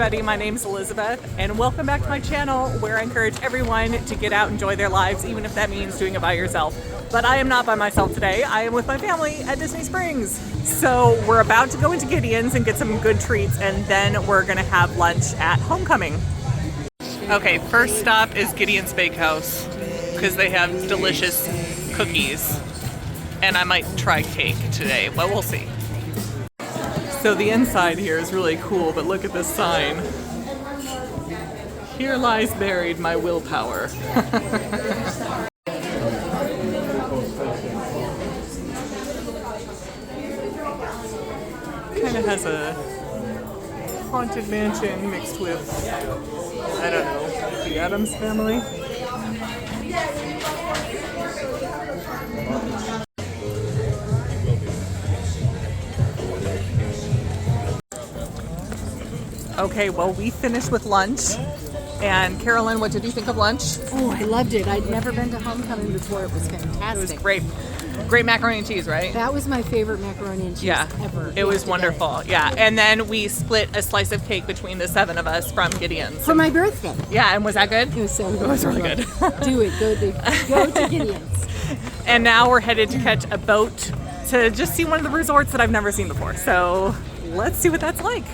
everybody, my name is Elizabeth and welcome back to my channel where I encourage everyone to get out and enjoy their lives, even if that means doing it by yourself. But I am not by myself today. I am with my family at Disney Springs. So we're about to go into Gideon's and get some good treats, and then we're gonna have lunch at Homecoming. Okay, first stop is Gideon's Bakehouse because they have delicious cookies. And I might try cake today, but we'll see. So the inside here is really cool, but look at this sign. Here lies buried my willpower. Kind of has a haunted mansion mixed with, I don't know, the Addams Family. Okay, well, we finished with lunch. And Carolyn, what did you think of lunch? Oh, I loved it. I'd never been to Homecoming before. It was fantastic. It was great. Great macaroni and cheese, right? That was my favorite macaroni and cheese ever. It was wonderful. Yeah, and then we split a slice of cake between the 7 of us from Gideon's. For my birthday. Yeah, and was that good? It was so good. It was really good. Do it. Go to Gideon's. And now we're headed to catch a boat to just see one of the resorts that I've never seen before. So let's see what that's like.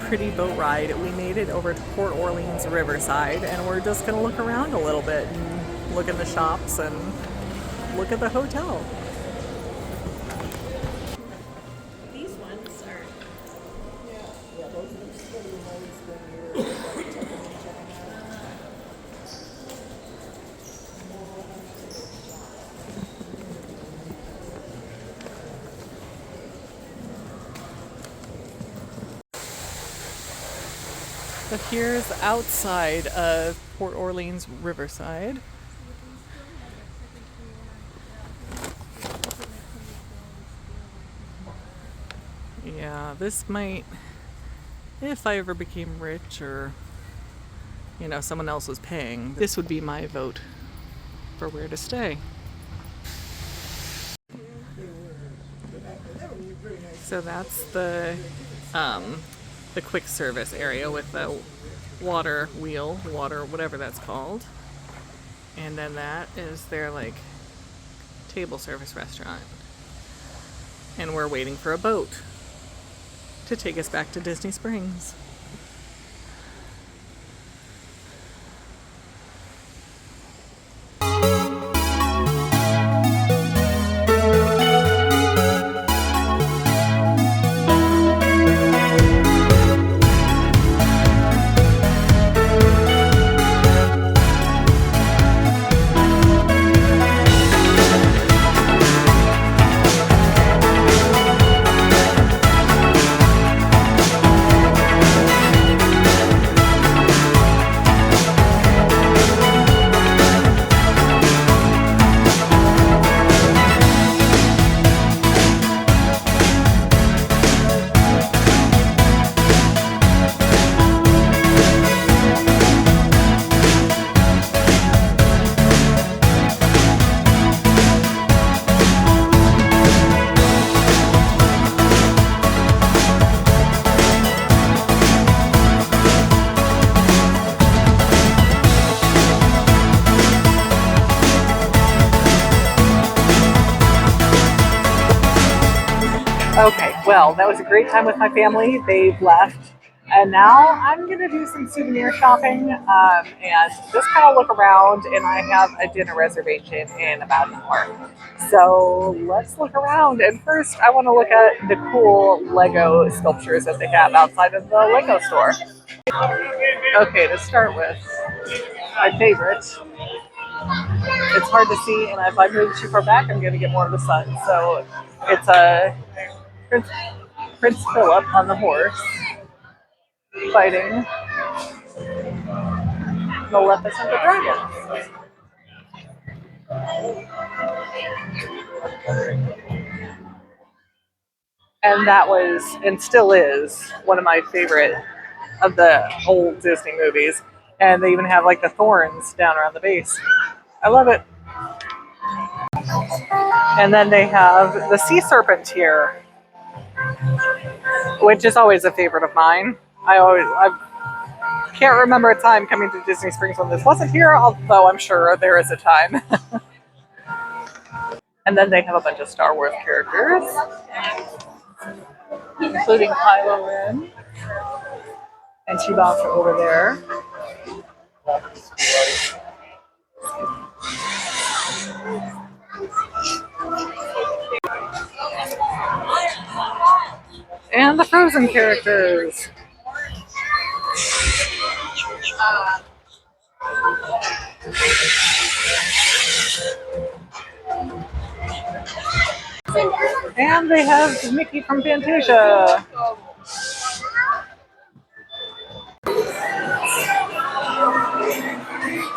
Pretty boat ride. We made it over to Port Orleans Riverside, and we're just gonna look around a little bit and look in the shops and look at the hotel. These ones are So here's outside of Port Orleans Riverside. Yeah, this might, if I ever became rich or, you know, someone else was paying, this would be my vote for where to stay. So that's the quick service area with the water wheel, whatever that's called. And then that is their like table service restaurant. And we're waiting for a boat to take us back to Disney Springs. Okay, well, that was a great time with my family. They've left And now I'm gonna do some souvenir shopping and just kind of look around. And I have a dinner reservation in about an hour. So let's look around. And first, I want to look at the cool Lego sculptures that they have outside of the Lego store. Okay, to start with, my favorite. It's hard to see, and if I move too far back, I'm going to get more of the sun. So it's a Prince Philip on the horse fighting Maleficent the dragon. And that was, and still is, one of my favorite of the old Disney movies. And they even have like the thorns down around the base. I love it. And then they have the sea serpent here, which is always a favorite of mine. I can't remember a time coming to Disney Springs when this wasn't here, although I'm sure there is a time. And then they have a bunch of Star Wars characters, including Kylo Ren and Chewbacca over there. And the Frozen characters. And they have Mickey from Fantasia.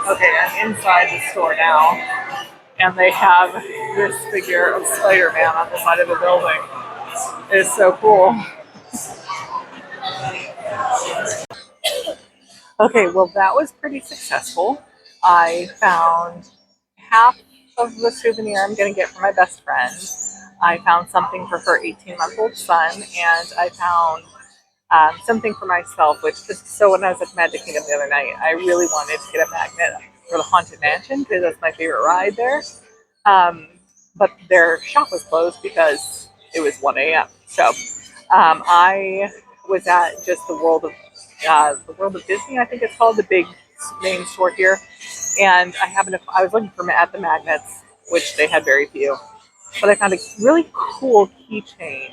Okay, I'm inside the store now, and they have this figure of Spider-Man on the side of the building. It's so cool. Okay, well that was pretty successful. I found half of the souvenir I'm going to get for my best friend. I found something for her 18-month-old son, and I found something for myself, which just so when I was at Magic Kingdom the other night, I really wanted to get a magnet for the Haunted Mansion because that's my favorite ride there. But their shop was closed because it was 1 a.m. So I was at just the World of Disney, I think it's called, the big main store here, and I was looking for at the magnets, which they had very few, but I found a really cool keychain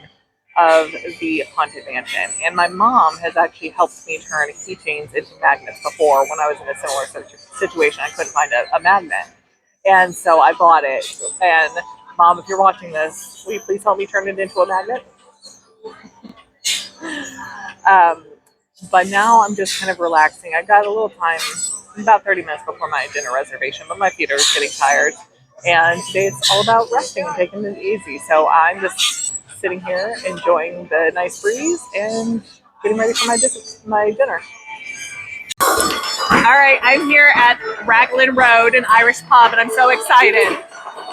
of the Haunted Mansion. And my mom has actually helped me turn keychains into magnets before when I was in a similar situation. I couldn't find a magnet. And so I bought it. And Mom, if you're watching this, will you please help me turn it into a magnet? But now I'm just kind of relaxing. I've got a little time, about 30 minutes before my dinner reservation, but my feet are getting tired. And today it's all about resting and taking it easy. So I'm just sitting here enjoying the nice breeze and getting ready for my dinner. All right, I'm here at Raglan Road, an Irish pub, and I'm so excited.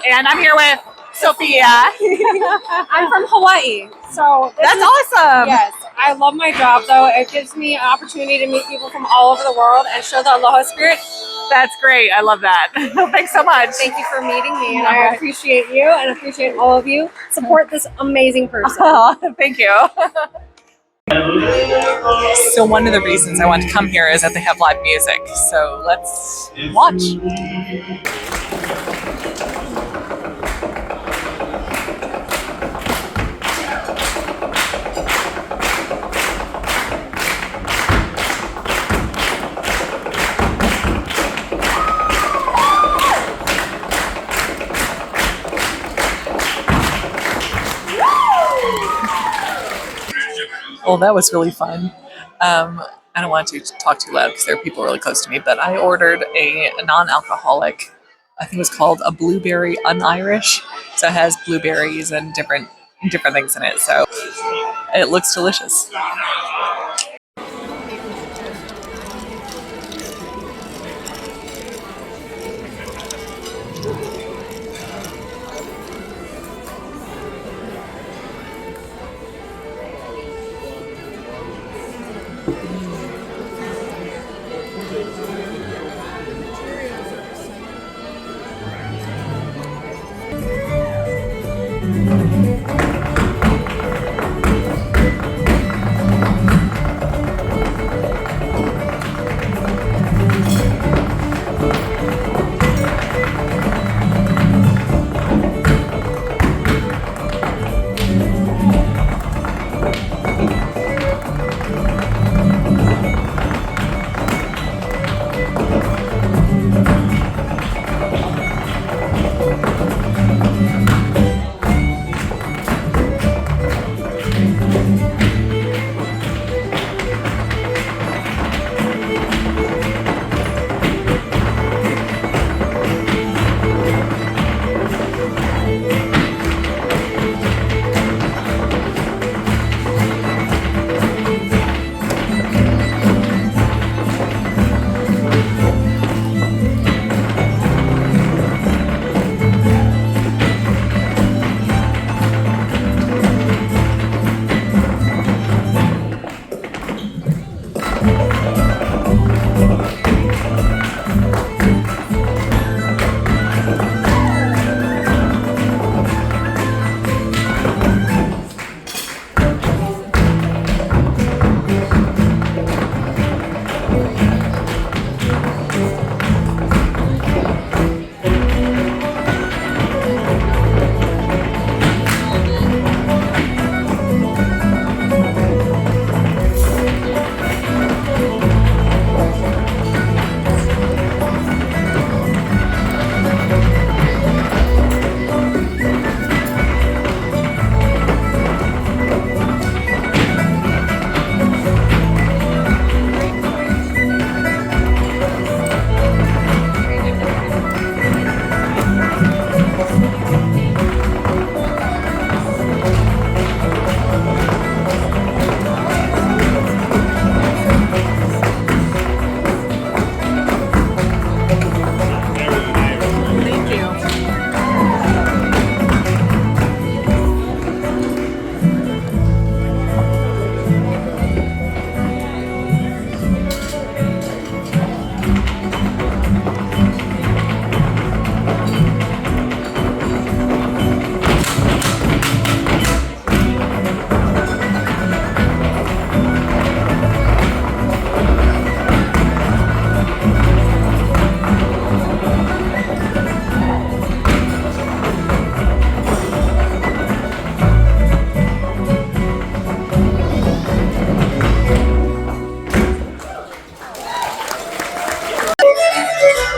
And I'm here with Sophia. I'm from Hawaii, so That's awesome. Yes, I love my job though. It gives me an opportunity to meet people from all over the world and show the aloha spirit. That's great. I love that. Thanks so much. Thank you for meeting me, and All I right. appreciate you and appreciate all of you. Support this amazing person. Thank you. So one of the reasons I want to come here is that they have live music. So let's watch. Well, that was really fun. I don't want to talk too loud because there are people really close to me, but I ordered a non-alcoholic, I think it was called a blueberry un-Irish. So it has blueberries and different things in it. So it looks delicious.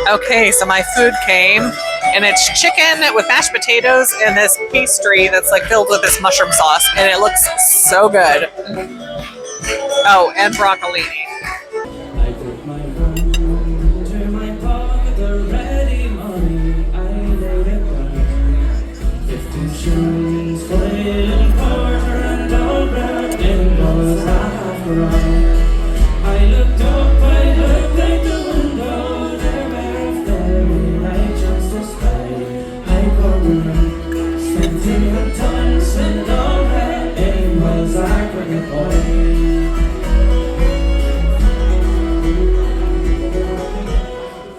Okay, so my food came, and it's chicken with mashed potatoes and this pastry that's like filled with this mushroom sauce, and it looks so good. Oh, and broccolini. I put my phone into my pocket, the ready money, I laid it down. 50 shillings for a little quarter and all that it was half a round. I looked up, I looked out the window, there were a fairy light just to spy. I called her in, spent in her tons and all that it was a cricket boy.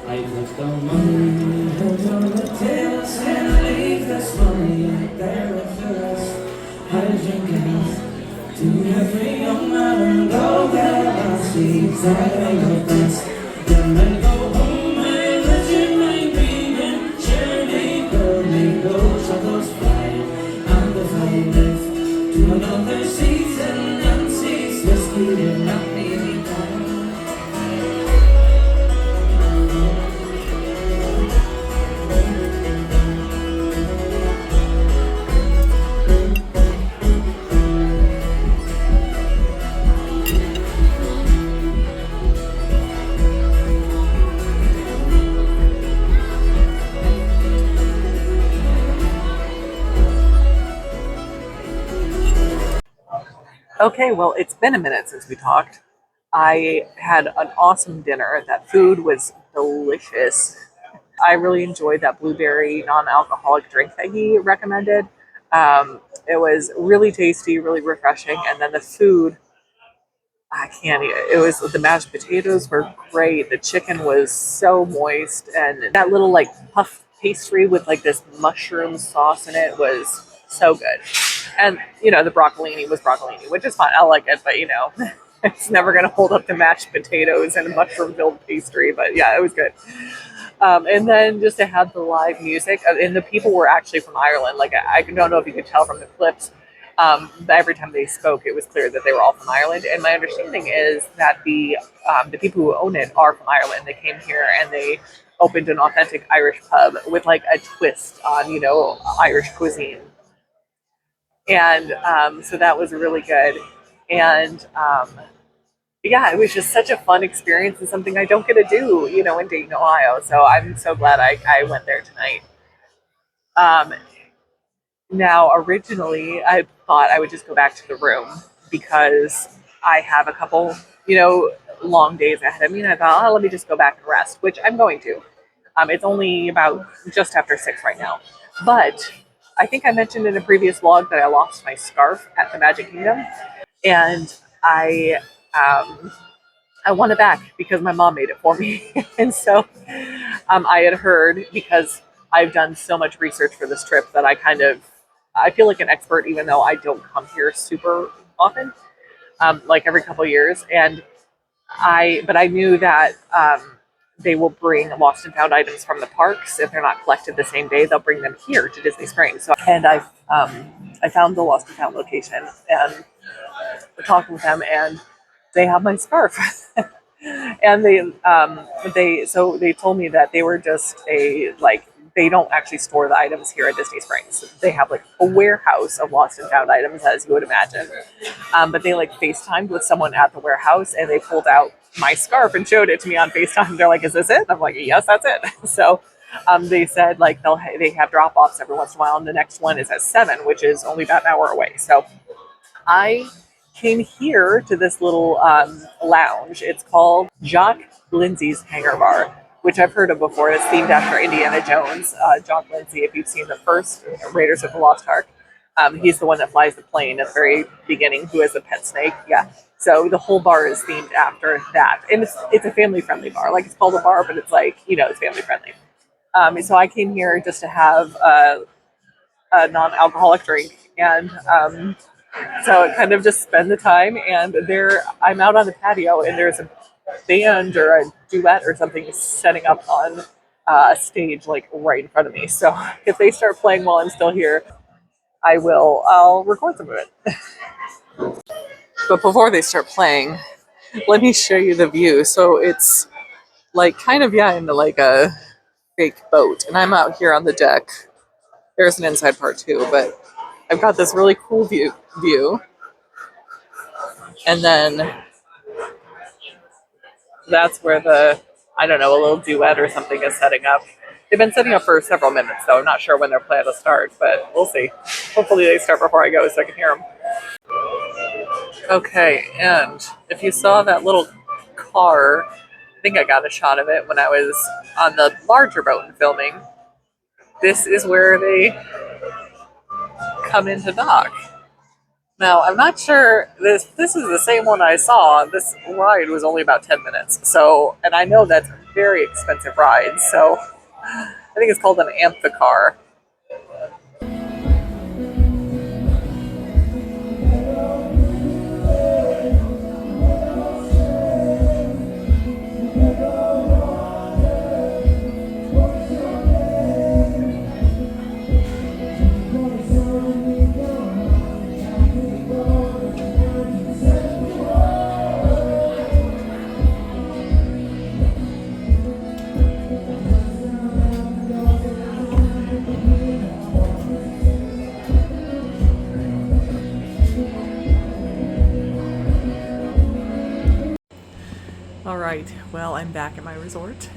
I left the money, held on the tails, and leave this money out there with the rest. I drink enough to every young man and all that I see that I love best. Then I go home, my legend, my dreaming, surely burning, those shadows fly. And if I live to another season and sees whiskey will not leave me down. Okay, well, it's been a minute since we talked. I had an awesome dinner. That food was delicious. I really enjoyed that blueberry non-alcoholic drink that he recommended. It was really tasty, really refreshing, and then the food, I can't eat it. It was the mashed potatoes were great. The chicken was so moist, and that little like puff pastry with like this mushroom sauce in it was so good. And the broccolini was broccolini, which is fine. I like it, but it's never gonna hold up to mashed potatoes and a mushroom-filled pastry. But yeah, it was good. And then just to have the live music, and the people were actually from Ireland. Like I don't know if you could tell from the clips. But every time they spoke, it was clear that they were all from Ireland. And my understanding is that the people who own it are from Ireland. They came here and they opened an authentic Irish pub with like a twist on Irish cuisine. And so that was really good. And yeah, it was just such a fun experience and something I don't get to do, in Dayton, Ohio. So I'm so glad I went there tonight. Now, originally, I thought I would just go back to the room because I have a couple, long days ahead of me. And I thought, let me just go back and rest, which I'm going to. It's only about just after 6 right now. But I think I mentioned in a previous vlog that I lost my scarf at the Magic Kingdom. And I want it back because my mom made it for me. And so I had heard, because I've done so much research for this trip, that I feel like an expert, even though I don't come here super often, like every couple of years. But I knew that they will bring lost and found items from the parks. If they're not collected the same day, they'll bring them here to Disney Springs. And I found the lost and found location and we're talking with them, and they have my scarf. And they told me that they were just they don't actually store the items here at Disney Springs. They have like a warehouse of lost and found items, as you would imagine. But they FaceTimed with someone at the warehouse, and they pulled out my scarf and showed it to me on FaceTime. They're like, "Is this it?" And I'm like, "Yes, that's it." So they said they have drop-offs every once in a while, and the next one is at 7, which is only about an hour away. So I came here to this little lounge. It's called Jock Lindsey's Hangar Bar, which I've heard of before. It's themed after Indiana Jones. Jock Lindsey, if you've seen the first Raiders of the Lost Ark, he's the one that flies the plane at the very beginning, who has a pet snake. Yeah. So the whole bar is themed after that. And it's a family-friendly bar. It's called a bar, but it's it's family-friendly. So I came here just to have a non-alcoholic drink. And so I kind of just spend the time. And I'm out on the patio, and there's a band or a duet or something setting up on a stage right in front of me. So if they start playing while I'm still here, I'll record some of it. But before they start playing, let me show you the view. So it's in fake boat, and I'm out here on the deck. There's an inside part too, but I've got this really cool view. And then that's where I don't know, a little duet or something is setting up. They've been setting up for several minutes, so I'm not sure when they're planned to start, but we'll see. Hopefully they start before I go so I can hear them. Okay, and if you saw that little car, I think I got a shot of it when I was on the larger boat and filming. This is where they come into dock. Now, I'm not sure, this is the same one I saw. This ride was only about 10 minutes. So, and I know that's a very expensive ride. So, I think it's called an amphicar. All right, well, I'm back at my resort.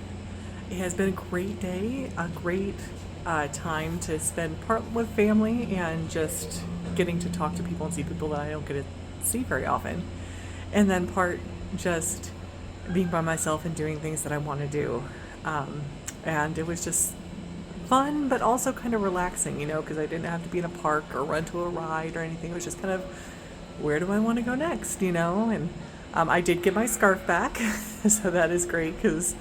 It has been a great day, a great time to spend part with family and just getting to talk to people and see people that I don't get to see very often. And then part just being by myself and doing things that I want to do. And it was just fun, but also kind of relaxing, you know, because I didn't have to be in a park or run to a ride or anything. It was just kind of, where do I want to go next, you know? And I did get my scarf back, so that is great because,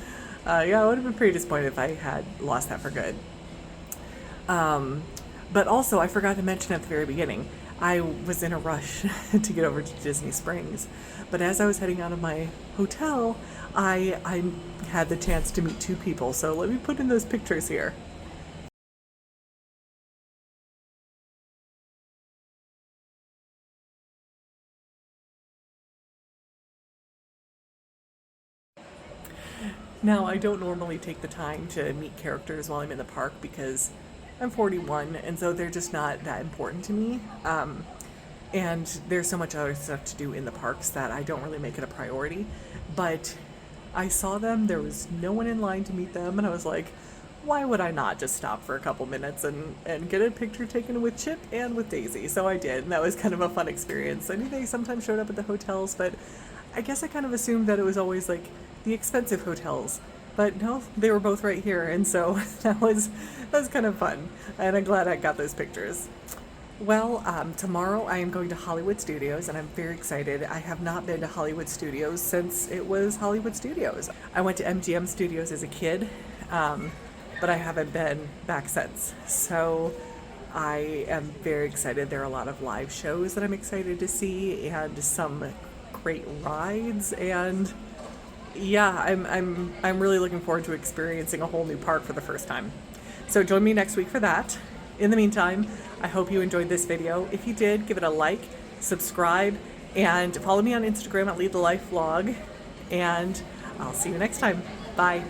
yeah, I would have been pretty disappointed if I had lost that for good. But also, I forgot to mention at the very beginning, I was in a rush to get over to Disney Springs. But as I was heading out of my hotel, I had the chance to meet two people. So let me put in those pictures here. Now, I don't normally take the time to meet characters while I'm in the park because I'm 41, and so they're just not that important to me. And there's so much other stuff to do in the parks that I don't really make it a priority. But I saw them, there was no one in line to meet them, and I was like, why would I not just stop for a couple minutes and get a picture taken with Chip and with Daisy? So I did, and that was kind of a fun experience. I knew they sometimes showed up at the hotels, but I guess I kind of assumed that it was always like the expensive hotels. But no, they were both right here, and so that was kind of fun, and I'm glad I got those pictures. Well, tomorrow I am going to Hollywood Studios, and I'm very excited. I have not been to Hollywood Studios since it was Hollywood Studios. I went to MGM Studios as a kid, but I haven't been back since. So I am very excited. There are a lot of live shows that I'm excited to see, and some great rides, and yeah, I'm really looking forward to experiencing a whole new park for the first time. So join me next week for that. In the meantime, I hope you enjoyed this video. If you did, give it a like, subscribe, and follow me on Instagram at Lead the Life Vlog. And I'll see you next time. Bye.